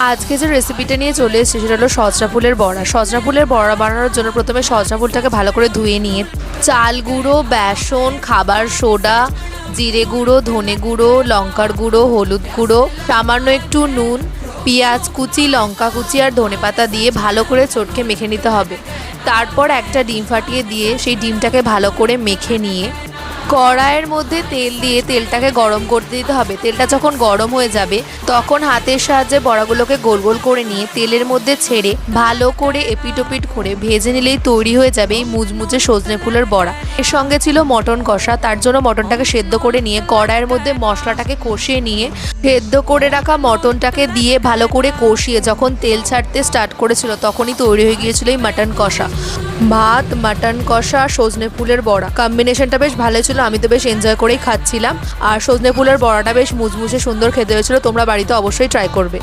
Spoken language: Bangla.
আজকে যে রেসিপিটা নিয়ে চলে এসেছি সেটা হলো সজনা ফুলের বড়া। সজনা ফুলের বড়া বানানোর জন্য প্রথমে সজনা ফুলটাকে ভালো করে ধুয়ে নিয়ে চাল গুঁড়ো, বেসন, খাবার সোডা, জিরে গুঁড়ো, ধনে গুঁড়ো, লঙ্কার গুঁড়ো, হলুদ গুঁড়ো, সামান্য একটু নুন, পেঁয়াজ কুচি, লঙ্কা কুচি আর ধনেপাতা দিয়ে ভালো করে চটকে মেখে নিতে হবে। তারপর একটা ডিম ফাটিয়ে দিয়ে সেই ডিমটাকে ভালো করে মেখে নিয়ে কড়াইয়ের মধ্যে তেল দিয়ে তেলটাকে গরম করতে দিতে হবে। তেলটা যখন গরম হয়ে যাবে তখন হাতের সাহায্যে বড়াগুলোকে গোল গোল করে নিয়ে তেলের মধ্যে ছেড়ে ভালো করে এপিট ওপিট করে ভেজে নিলেই তৈরি হয়ে যাবে এই মুচমুচে সজনে ফুলের বড়া। এর সঙ্গে ছিল মটন কষা, তার জন্য মটনটাকে সেদ্ধ করে নিয়ে কড়াইয়ের মধ্যে মশলাটাকে কষিয়ে নিয়ে সেদ্ধ করে রাখা মটনটাকে দিয়ে ভালো করে কষিয়ে যখন তেল ছাড়তে স্টার্ট করেছিল তখনই তৈরি হয়ে গিয়েছিল এই মাটন কষা। ভাত, মাটন কষা, সজনে ফুলের বড়া, কম্বিনেশনটা বেশ ভালো ছিল। আমি তো বেশ এনজয় করেই খাচ্ছিলাম। আর সজনে ফুলের বড়াটা বেশ মুচমুচে সুন্দর খেতে হয়েছিল। তোমরা বাড়িতে অবশ্যই ট্রাই করবে।